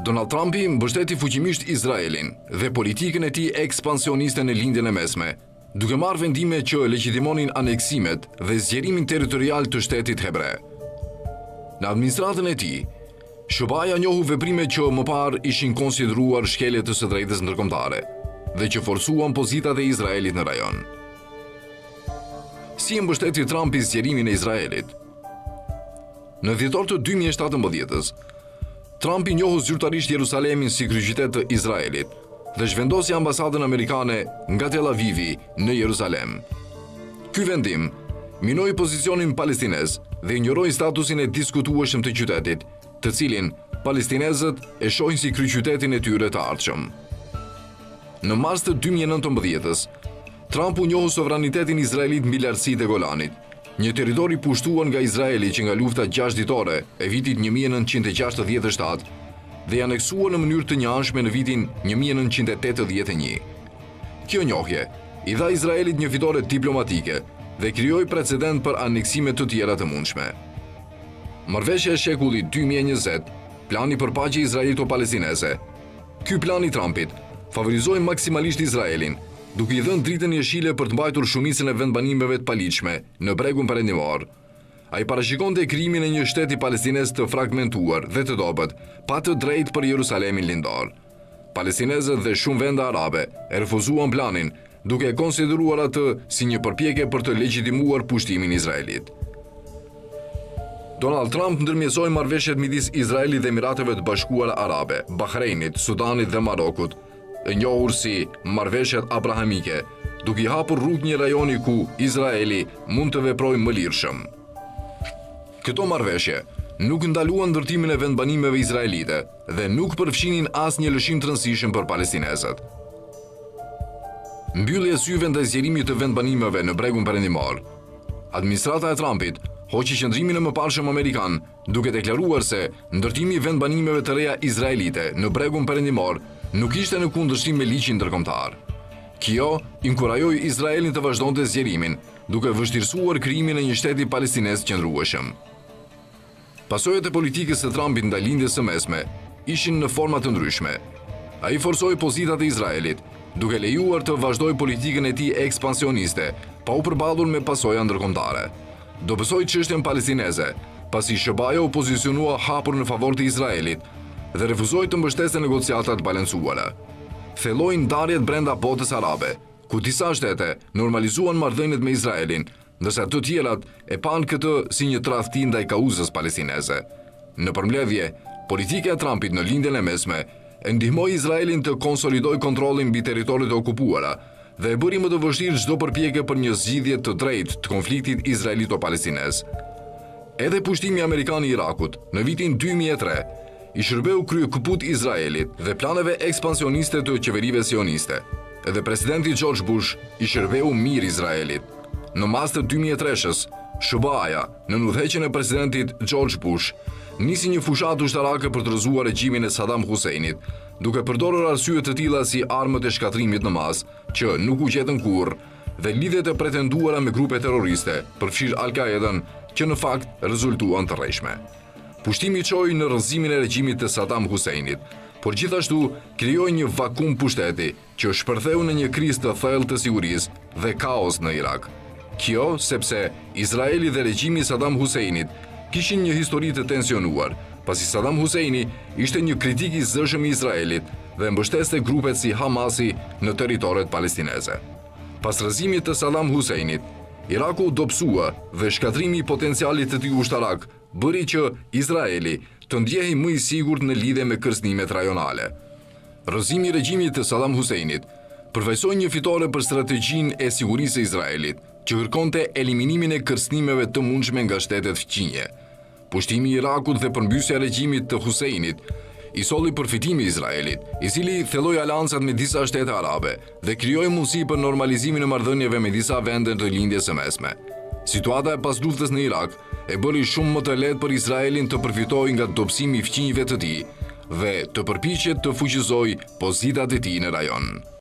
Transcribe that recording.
Donald Trumpi mbështeti fuqimisht Izraelin dhe politikën e tij ekspansioniste në lindjen e mesme, duke marrë vendime që legjitimonin aneksimet dhe zgjerimin territorial të shtetit hebre. Në administratën e tij, Shobaja njohu veprime që më parë ishin konsideruar shkelje të së drejtës ndërkombëtare dhe që forcuan pozitat e Izraelit në rajon. Si e mbështeti Trumpi zgjerimin e Izraelit? Në dhjetor të 2017-s, Trumpi njohu zyrtarisht Jerusalemin si kryeqytet të Izraelit dhe zhvendosi ambasadën amerikane nga Tel Avivi në Jeruzalem. Ky vendim minoi pozicionin palestinez dhe injoroi statusin e diskutueshëm të qytetit, të cilin palestinezët e shohin si kryeqytetin e tyre të ardhshëm. Në mars të 2019-s, Trump u njohu sovranitetin izraelit mbi lartësitë e Golanit, një territori pushtuar nga Izraeli që nga lufta 6 ditore e vitit 1967 dhe aneksuar në mënyrë të njëanshme në vitin 1981. Kjo njohje i dha Izraelit një fitore diplomatike dhe krijoi precedent për aneksime të tjera të mundshme. Marrëveshja e shekullit 2020, plani për paqe izraelito-palestinese. Ky plan i Trumpit favorizoi maksimalisht Izraelin, duke i dhënë dritën jeshile për të mbajtur shumicën e vendbanimeve të paligjshme në bregun perëndimor. Ai parashikonte krijimin e një shteti palestinez të fragmentuar dhe të dobët, pa të drejtë për Jerusalemin lindor. Palestinezët dhe shumë vende arabe e refuzuan planin, duke konsideruar atë si një përpjekje për të legjitimuar pushtimin e Izraelit. Donald Trump ndërmjetësoi marrëveshjet midis Izraelit dhe Emirateve të Bashkuara Arabe, Bahreinit, Sudanit dhe Marokut, e njohur si marrëveshjet abrahamike, duke i hapur rrugë një rajoni ku Izraeli mund të veprojë më lirshëm. Këto marrëveshje nuk ndaluan ndërtimin e vendbanimeve izraelite dhe nuk përfshinin asnjë lëshim të rëndësishëm për palestinezët. Mbyllja e syve ndaj zgjerimit të vendbanimeve në bregun perëndimor. Administrata e Trumpit hoqi qëndrimin e mëparshëm amerikan, duke deklaruar se ndërtimi i vendbanimeve të reja izraelite në bregun perëndimor nuk ishte në kundërshtim me ligjin ndërkombëtar. Kjo inkurajoi Izraelin të vazhdonte zgjerimin, duke vështirësuar krijimin e një shteti palestinez qëndrueshëm. Pasojat e politikës së Trumpit ndaj lindjes së mesme ishin në forma të ndryshme. Ai forcoi pozitat e Izraelit, duke lejuar të vazhdojë politikën e tij ekspansioniste, pa u përballur me pasoja ndërkombëtare. Dobësoi çështjen palestineze, pasi Shobaja u pozicionua hapur në favor të Izraelit dhe refuzoi të mbështeste negociata të balancuara. Thelloi ndarjet brenda botës arabe, ku disa shtete normalizuan marrëdhëniet me Izraelin, ndërsa të tjerat e panë këtë si një tradhti ndaj kauzës palestineze. Në përmbledhje, politika e Trumpit në lindjen e mesme e ndihmoi Izraelin të konsolidojë kontrollin mbi territoret e okupuara dhe e bëri më të vështirë çdo përpjekje për një zgjidhje të drejtë të konfliktit izraelito-palestinez. Edhe pushtimi amerikan i Irakut në vitin 2003 i shërbeu kryekuput Izraelit dhe planeve ekspansioniste të qeverive sioniste. Edhe presidenti George Bush i shërbeu mirë Izraelit. Në mas të 2003-s, Shobaja, në udhëheqjen e presidentit George Bush, nisi një fushatë ushtarake për të rrëzuar regjimin e Saddam Huseinit, duke përdorur arsye të tilla si armët e shkatrimit në mas, që nuk u gjetën kurrë, dhe lidhjet e pretenduara me grupe terroriste, përfshirë Al-Qaedën, që në fakt rezultuan të rreshme. Pushtimi çoi në rrëzimin e regjimit të Saddam Huseinit, por gjithashtu krijoi një vakum pushteti që shpërtheu në një krizë të thellë të sigurisë dhe kaos në Irak. Kjo sepse Izraeli dhe regjimi i Saddam Huseinit kishin një histori të tensionuar, pasi Saddam Huseini ishte një kritik i zëshëm i Izraelit dhe mbështeste grupet si Hamasi në territoret palestineze. Pas rrëzimit të Saddam Huseinit, Iraku u dobësua dhe shkatrimi i potencialit të tij ushtarak bëri që Izraeli të ndjehej më i sigurt në lidhje me kërcënimet rajonale. Rrëzimi i regjimit të Saddam Huseinit përfaqësoi një fitore për strategjinë e sigurisë së Izraelit, që kërkonte eliminimin e kërcënimeve të mundshme nga shtetet fqinje. Pushtimi i Irakut dhe përmbysja e regjimit të Huseinit i solli përfitimi i Izraelit, i cili thelloi aleancat me disa shtete arabe dhe krijoi mundësi për normalizimin e marrëdhënieve me disa vende të lindjes së mesme. Situata e pas luftës në Irak e bëri shumë më të lehtë për Izraelin të përfitojë nga dobësimi i fqinjve të tij dhe të përpiqet të fuqizojë pozitat e tij në rajon.